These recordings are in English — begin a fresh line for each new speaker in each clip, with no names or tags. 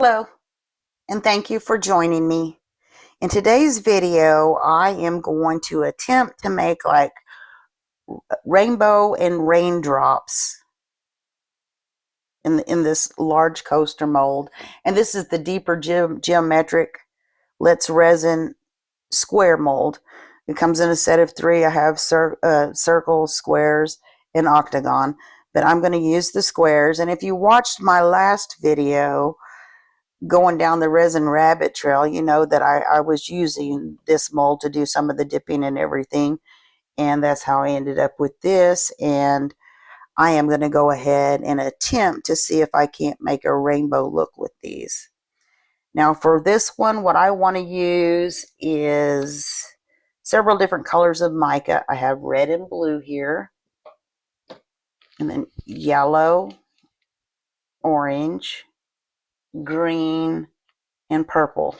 Hello, and thank you for joining me. In today's video, I am going to attempt to make like rainbow and raindrops in this large coaster mold. And this is the deeper geometric Let's Resin square mold. It comes in a set of 3. I have circles, squares, and octagon. But I'm going to use the squares. And if you watched my last video, going down the resin rabbit trail, you know that I was using this mold to do some of the dipping and everything. And that's how I ended up with this. And I am going to go ahead and attempt to see if I can't make a rainbow look with these. Now for this one, what I want to use is several different colors of mica. I have red and blue here. And then yellow, orange, green, and purple.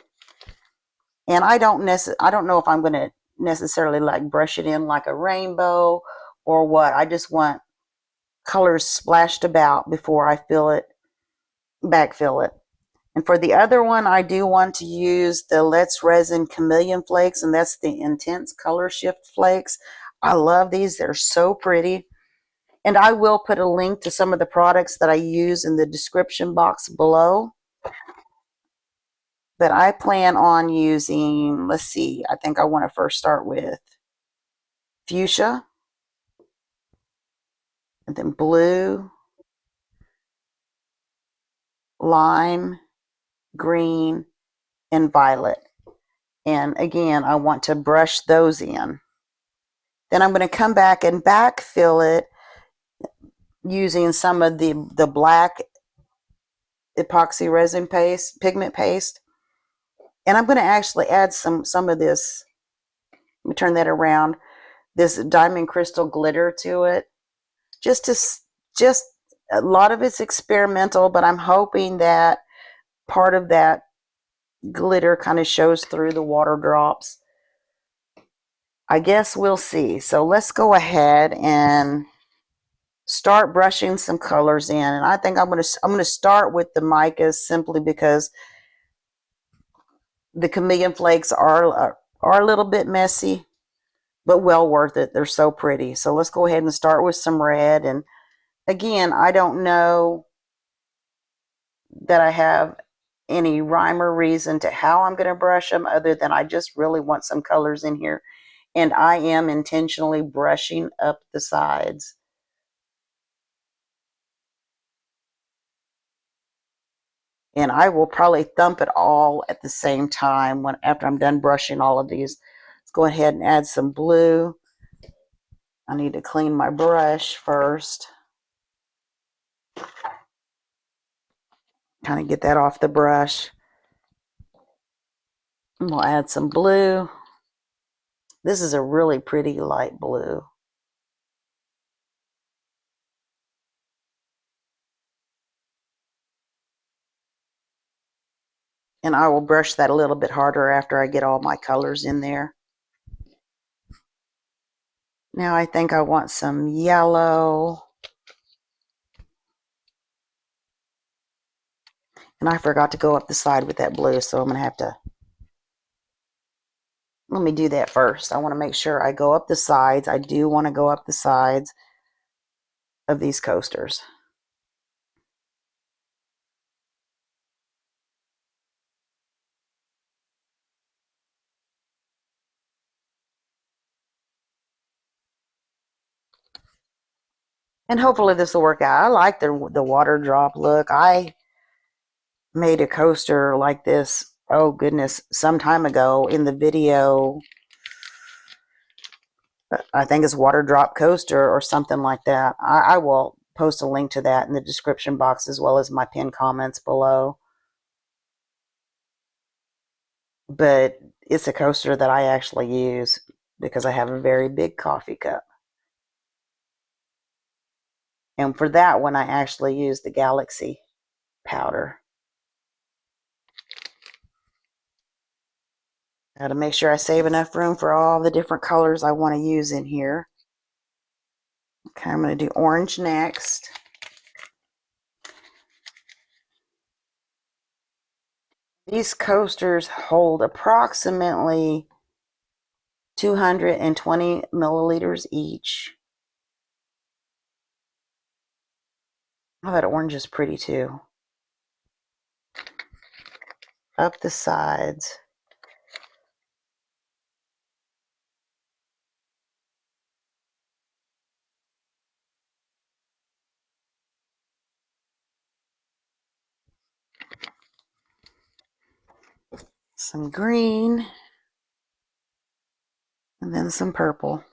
And I don't know if I'm going to necessarily like brush it in like a rainbow or what. I just want colors splashed about before I backfill it. And for the other one, I do want to use the Let's Resin Chameleon Flakes, and that's the Intense Color Shift Flakes. I love these. They're so pretty. And I will put a link to some of the products that I use in the description box below. But I plan on using, let's see, I think I want to first start with fuchsia, and then blue, lime, green, and violet. And again, I want to brush those in. Then I'm going to come back and backfill it using some of the black epoxy resin paste, pigment paste. And I'm going to actually add some of this, let me turn that around, this diamond crystal glitter to it. Just a lot of it's experimental, but I'm hoping that part of that glitter kind of shows through the water drops. I guess we'll see. So let's go ahead and start brushing some colors in. And I think I'm going to start with the micas simply because the chameleon flakes are a little bit messy, but well worth it. They're so pretty. So let's go ahead and start with some red. And again, I don't know that I have any rhyme or reason to how I'm going to brush them other than I just really want some colors in here. And I am intentionally brushing up the sides. And I will probably thump it all at the same time after I'm done brushing all of these. Let's go ahead and add some blue. I need to clean my brush first. Kind of get that off the brush. And we'll add some blue. This is a really pretty light blue. And I will brush that a little bit harder after I get all my colors in there. Now I think I want some yellow. And I forgot to go up the side with that blue, so I'm going to have to, let me do that first. I want to make sure I go up the sides. I do want to go up the sides of these coasters. And hopefully this will work out. I like the water drop look. I made a coaster like this, oh goodness, some time ago in the video. I think it's water drop coaster or something like that. I will post a link to that in the description box as well as my pinned comments below. But it's a coaster that I actually use because I have a very big coffee cup. And for that one, I actually use the Galaxy powder. Now to make sure I save enough room for all the different colors I want to use in here. Okay, I'm going to do orange next. These coasters hold approximately 220 milliliters each. Oh, that orange is pretty too. Up the sides. Some green. And then some purple.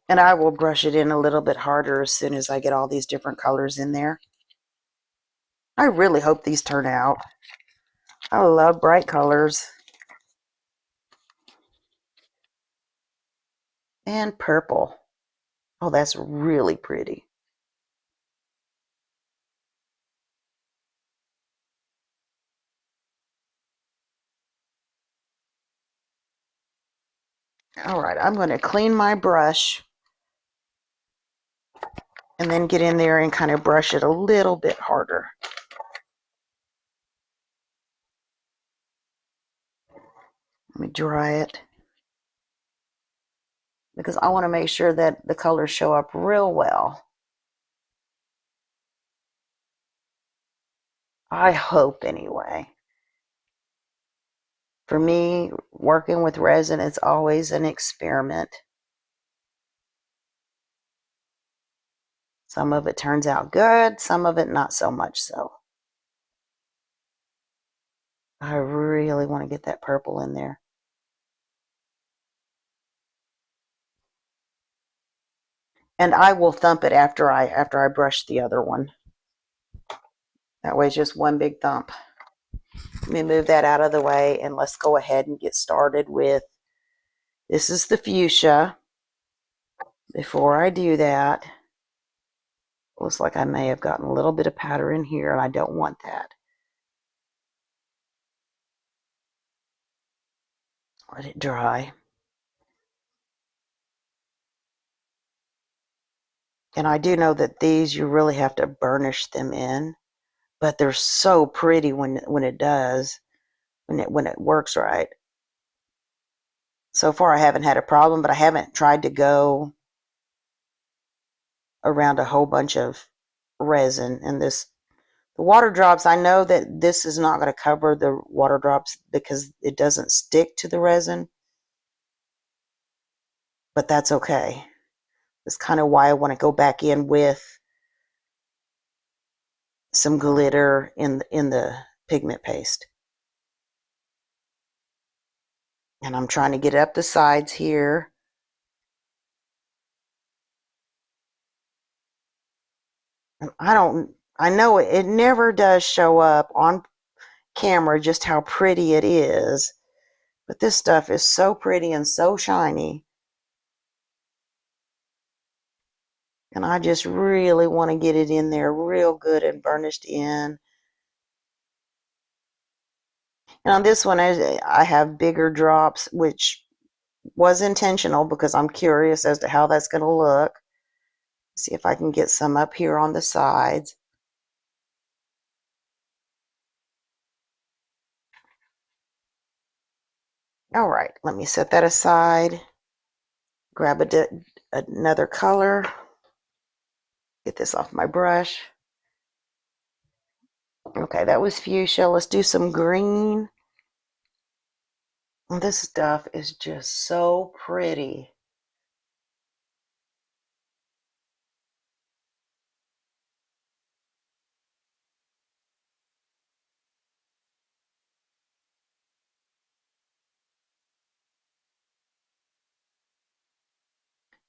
And I will brush it in a little bit harder as soon as I get all these different colors in there. I really hope these turn out. I love bright colors. And purple. Oh, that's really pretty. All right, I'm going to clean my brush and then get in there and kind of brush it a little bit harder. Let me dry it because I want to make sure that the colors show up real well. I hope anyway. For me, working with resin, it's always an experiment. Some of it turns out good, some of it not so much so. I really want to get that purple in there. And I will thump it after I brush the other one. That way it's just one big thump. Let me move that out of the way and let's go ahead and get started with, this is the fuchsia. Before I do that, looks like I may have gotten a little bit of powder in here and I don't want that. Let it dry. And I do know that these you really have to burnish them in, but they're so pretty when it does, when it works right. So far I haven't had a problem, but I haven't tried to go around a whole bunch of resin in this. The water drops, I know that this is not going to cover the water drops because it doesn't stick to the resin, but that's okay. That's kind of why I want to go back in with some glitter in the pigment paste. And I'm trying to get up the sides here. And I know it never does show up on camera just how pretty it is, but this stuff is so pretty and so shiny. And I just really want to get it in there real good and burnished in. And on this one, I have bigger drops, which was intentional because I'm curious as to how that's going to look. See if I can get some up here on the sides. All right, let me set that aside. Grab another color. Get this off my brush. Okay, that was fuchsia. Let's do some green. This stuff is just so pretty.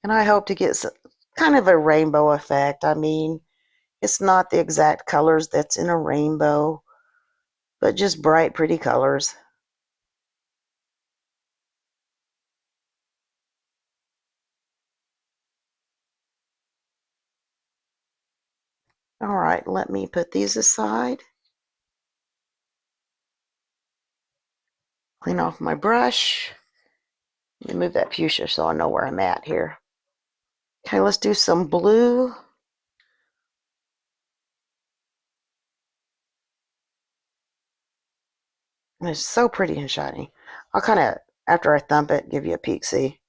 And I hope to get some, kind of a rainbow effect. I mean, it's not the exact colors that's in a rainbow, but just bright, pretty colors. All right, let me put these aside. Clean off my brush. Let me move that fuchsia so I know where I'm at here. Okay, let's do some blue. And it's so pretty and shiny. I'll kind of, after I thump it, give you a peek, see.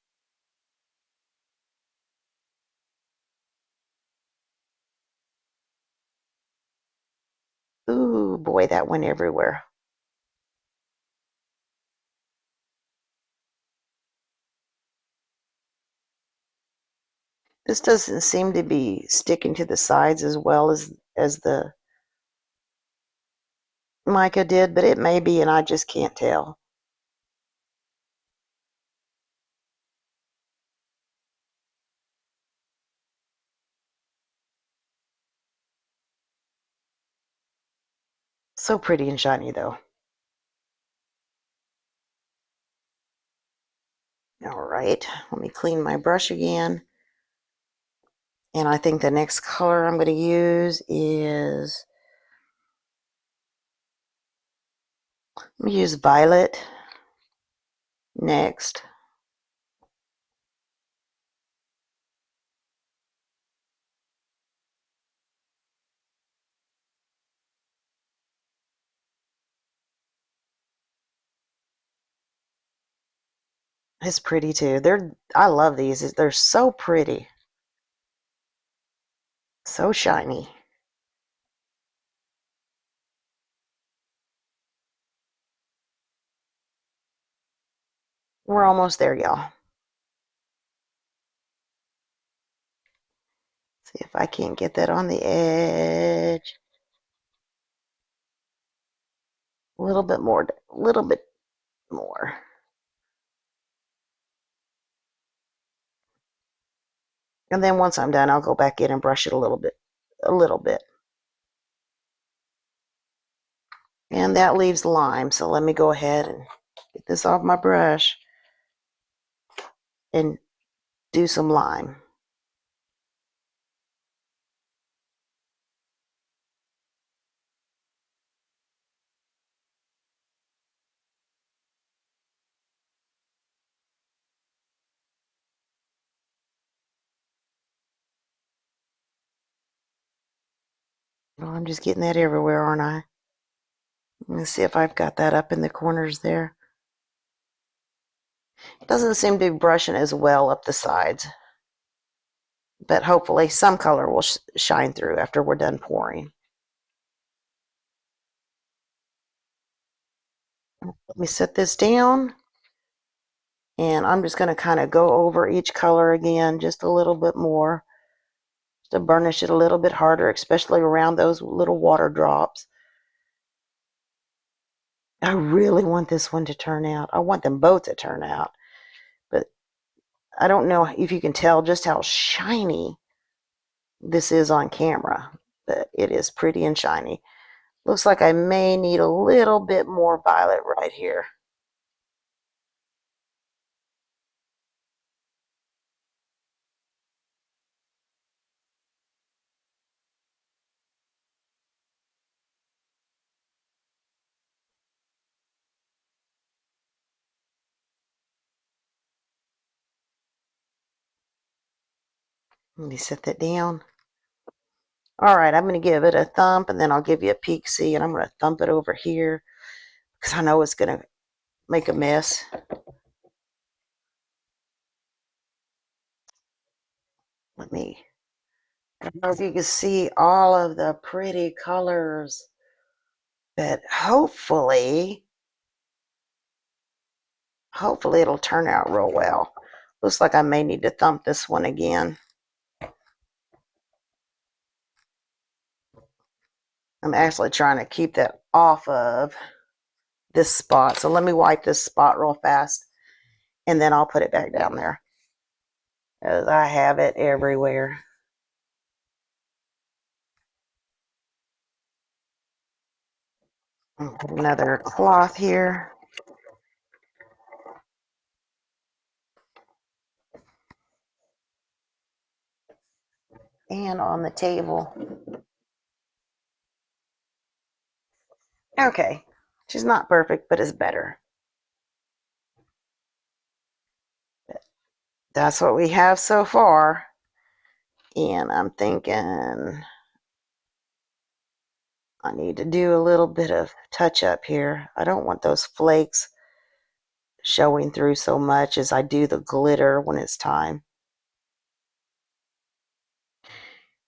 Ooh, boy, that went everywhere. This doesn't seem to be sticking to the sides as well as the mica did, but it may be, and I just can't tell. So pretty and shiny, though. All right, let me clean my brush again. And I think the next color I'm going to use is, I'm going to use violet next. It's pretty too. I love these. They're so pretty. So shiny. We're almost there, y'all. See if I can't get that on the edge. A little bit more, a little bit more. And then once I'm done, I'll go back in and brush it a little bit. A little bit. And that leaves lime. So let me go ahead and get this off my brush and do some lime. Well, I'm just getting that everywhere, aren't I? Let me see if I've got that up in the corners there. It doesn't seem to be brushing as well up the sides. But hopefully some color will shine through after we're done pouring. Let me set this down. And I'm just going to kind of go over each color again just a little bit more to burnish it a little bit harder, especially around those little water drops. I really want this one to turn out. I want them both to turn out. But I don't know if you can tell just how shiny this is on camera. But it is pretty and shiny. Looks like I may need a little bit more violet right here. Let me set that down. All right, I'm going to give it a thump, and then I'll give you a peek, see, and I'm going to thump it over here because I know it's going to make a mess. I don't know if you can see all of the pretty colors, but hopefully it'll turn out real well. Looks like I may need to thump this one again. I'm actually trying to keep that off of this spot. So let me wipe this spot real fast, and then I'll put it back down there, as I have it everywhere. I'll put another cloth here. And on the table. Okay. She's not perfect, but it's better. that's what we have so far. And I'm thinking I need to do a little bit of touch up here. I don't want those flakes showing through so much as I do the glitter when it's time.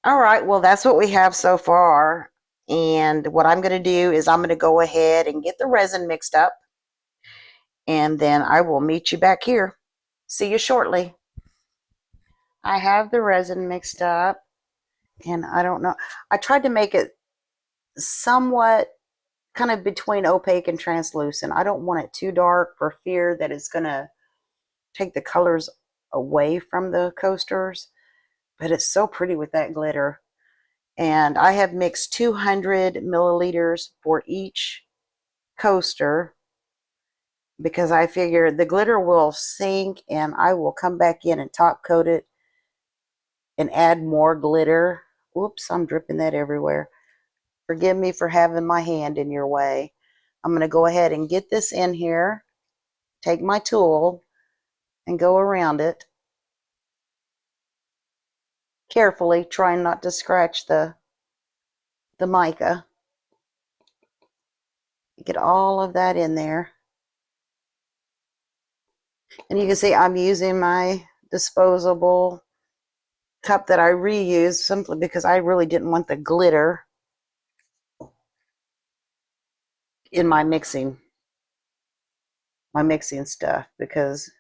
All right, well, that's what we have so far. And what I'm going to do is I'm going to go ahead and get the resin mixed up. And then I will meet you back here. See you shortly. I have the resin mixed up. And I don't know. I tried to make it somewhat kind of between opaque and translucent. I don't want it too dark for fear that it's going to take the colors away from the coasters. But it's so pretty with that glitter. And I have mixed 200 milliliters for each coaster because I figure the glitter will sink and I will come back in and top coat it and add more glitter. Whoops, I'm dripping that everywhere. Forgive me for having my hand in your way. I'm going to go ahead and get this in here, take my tool, and go around it carefully, trying not to scratch the mica. Get all of that in there. And you can see I'm using my disposable cup that I reused simply because I really didn't want the glitter in my mixing stuff because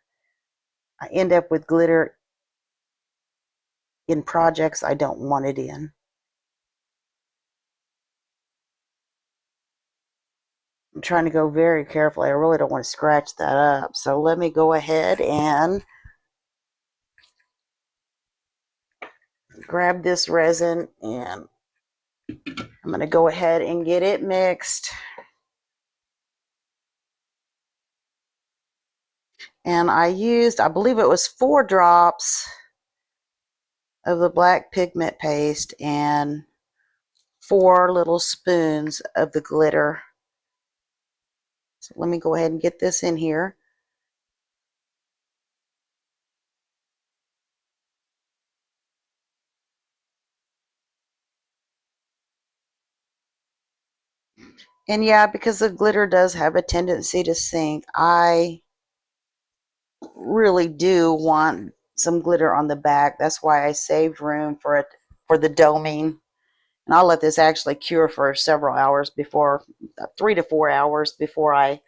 I end up with glitter in projects I don't want it in. I'm trying to go very carefully. I really don't want to scratch that up. So let me go ahead and grab this resin and I'm going to go ahead and get it mixed. And I used, I believe it was 4 drops of the black pigment paste and 4 little spoons of the glitter. So let me go ahead and get this in here. And yeah, because the glitter does have a tendency to sink, I really do want some glitter on the back. That's why I saved room for it for the doming. And I'll let this actually cure for several hours before, 3 to 4 hours before I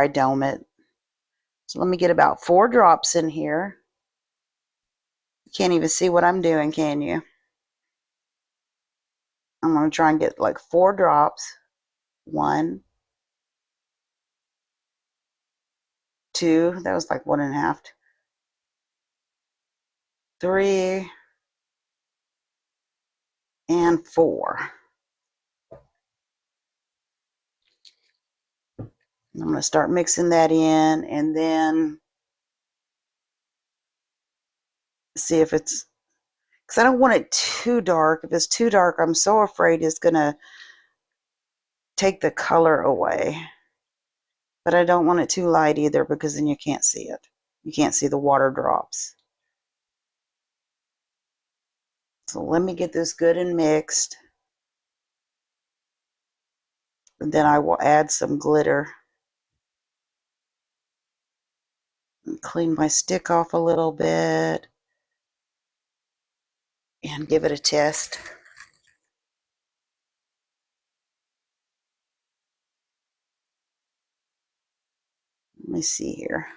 dome it. So let me get about 4 drops in here. You can't even see what I'm doing, can you? I'm going to try and get like 4 drops. 1, 2, that was like 1.5. 3 and 4. I'm going to start mixing that in and then see if it's, because I don't want it too dark. If it's too dark, I'm so afraid it's going to take the color away. But I don't want it too light either because then you can't see it. You can't see the water drops. So let me get this good and mixed. And then I will add some glitter. And clean my stick off a little bit. And give it a test. Let me see here.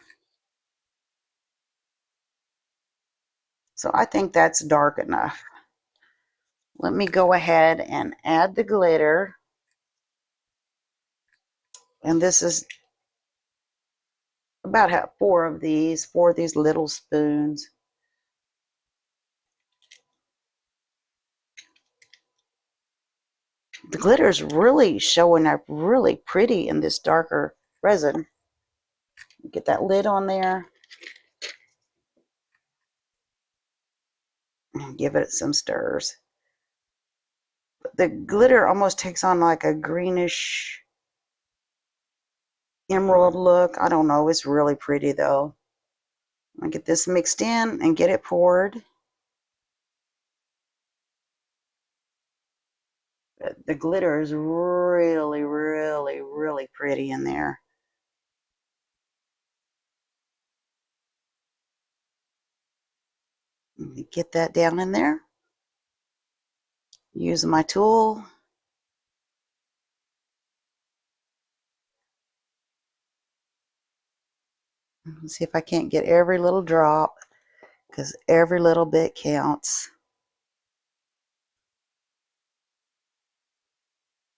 So I think that's dark enough. Let me go ahead and add the glitter. And this is about 4 of these little spoons. The glitter is really showing up really pretty in this darker resin. Get that lid on there. And give it some stirs. The glitter almost takes on like a greenish emerald look. I don't know. It's really pretty though. I get this mixed in and get it poured. The glitter is really, really, really pretty in there. Get that down in there. Use my tool. See if I can't get every little drop, because every little bit counts.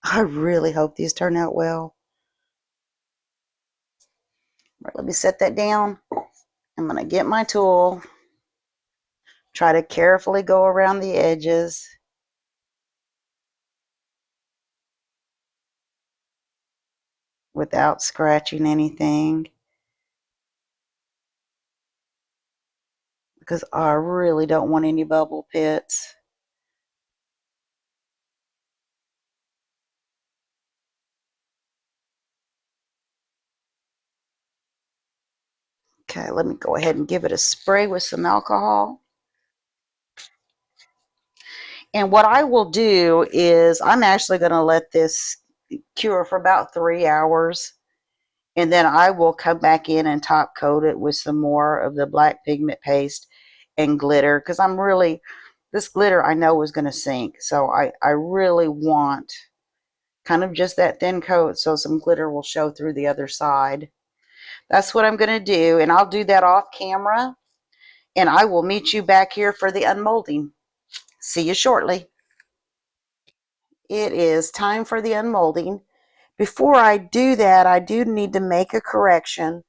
I really hope these turn out well. Right, let me set that down. I'm going to get my tool, try to carefully go around the edges. Without scratching anything, because I really don't want any bubble pits. Okay, let me go ahead and give it a spray with some alcohol. And what I will do is I'm actually going to let this cure for about 3 hours. And then I will come back in and top coat it with some more of the black pigment paste and glitter. Because this glitter I know is going to sink. So I really want kind of just that thin coat so some glitter will show through the other side. That's what I'm going to do. And I'll do that off camera. And I will meet you back here for the unmolding. See you shortly. It is time for the unmolding. Before I do that, I do need to make a correction.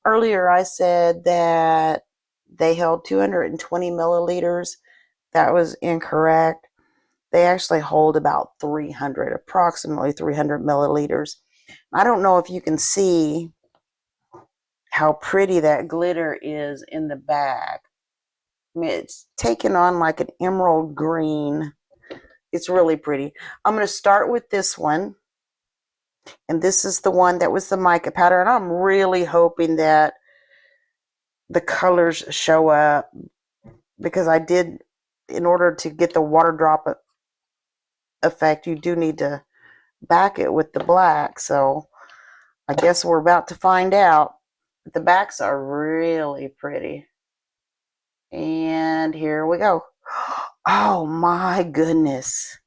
Earlier I said that they held 220 milliliters. That was incorrect. They actually hold about 300, approximately 300 milliliters. I don't know if you can see how pretty that glitter is in the bag. I mean, it's taken on like an emerald green. It's really pretty. I'm going to start with this one. And this is the one that was the mica powder. And I'm really hoping that the colors show up, because I did, in order to get the water drop effect, you do need to back it with the black. So I guess we're about to find out. The backs are really pretty. And here we go. Oh my goodness.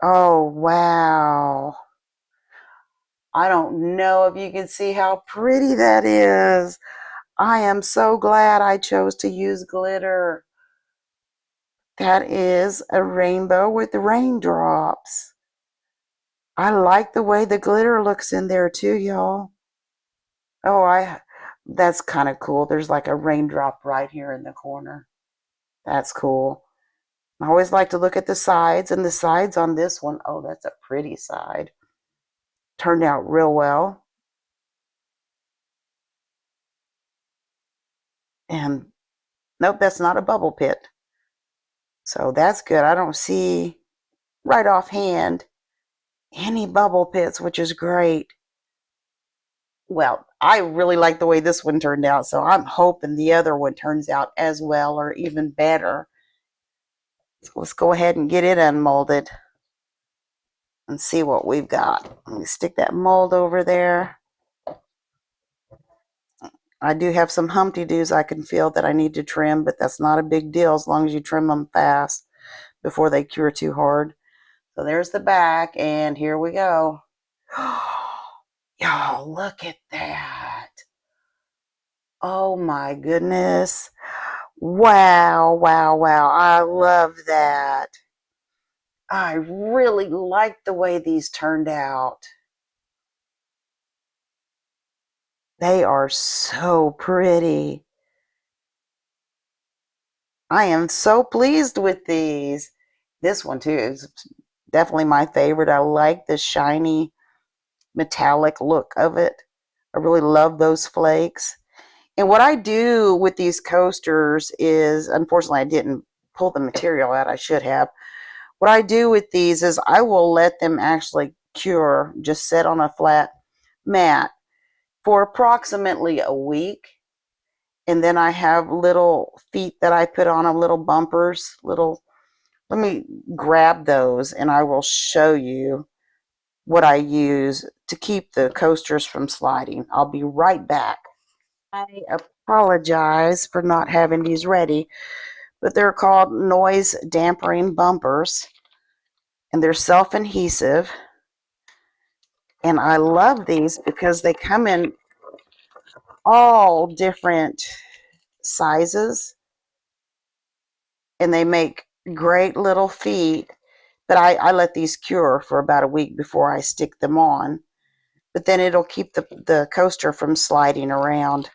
Oh, wow. I don't know if you can see how pretty that is. I am so glad I chose to use glitter. That is a rainbow with raindrops. I like the way the glitter looks in there too, y'all. Oh, that's kind of cool. There's like a raindrop right here in the corner. That's cool. I always like to look at the sides, and the sides on this one, oh, that's a pretty side. Turned out real well. And nope, that's not a bubble pit. So that's good. I don't see right offhand any bubble pits, which is great. Well, I really like the way this one turned out, so I'm hoping the other one turns out as well or even better. So let's go ahead and get it unmolded and see what we've got. Let me stick that mold over there. I do have some Humpty Doos I can feel that I need to trim, but that's not a big deal as long as you trim them fast before they cure too hard. So there's the back, and here we go. Y'all, look at that. Oh my goodness. Wow, wow, wow. I love that. I really like the way these turned out. They are so pretty. I am so pleased with these. This one too is definitely my favorite. I like the shiny metallic look of it. I really love those flakes. And what I do with these coasters is, unfortunately, I didn't pull the material out. I should have. What I do with these is I will let them actually cure, just sit on a flat mat for approximately a week. And then I have little feet that I put on them, little bumpers, let me grab those and I will show you what I use to keep the coasters from sliding. I'll be right back. I apologize for not having these ready, but they're called noise dampening bumpers and they're self-adhesive. And I love these because they come in all different sizes and they make great little feet. But I let these cure for about a week before I stick them on. But then it'll keep the coaster from sliding around.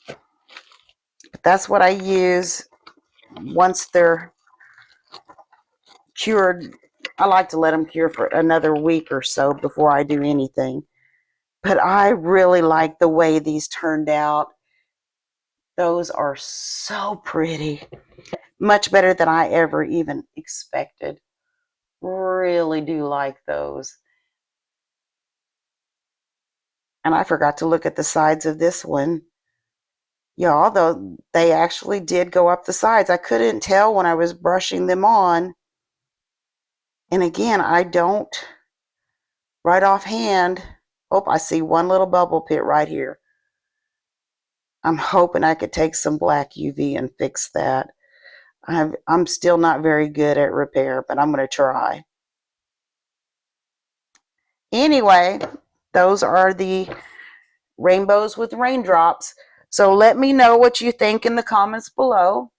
But that's what I use once they're cured. I like to let them cure for another week or so before I do anything. But I really like the way these turned out. Those are so pretty. Much better than I ever even expected. Really do like those. And I forgot to look at the sides of this one. Yeah, although they actually did go up the sides. I couldn't tell when I was brushing them on. And again, I don't right offhand. Oh, I see one little bubble pit right here. I'm hoping I could take some black UV and fix that. I'm still not very good at repair, but I'm going to try. Anyway, those are the rainbows with raindrops. So let me know what you think in the comments below.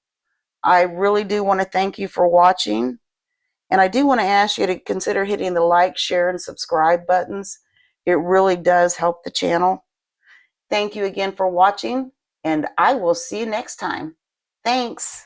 I really do want to thank you for watching. And I do want to ask you to consider hitting the like, share, and subscribe buttons. It really does help the channel. Thank you again for watching, and I will see you next time. Thanks.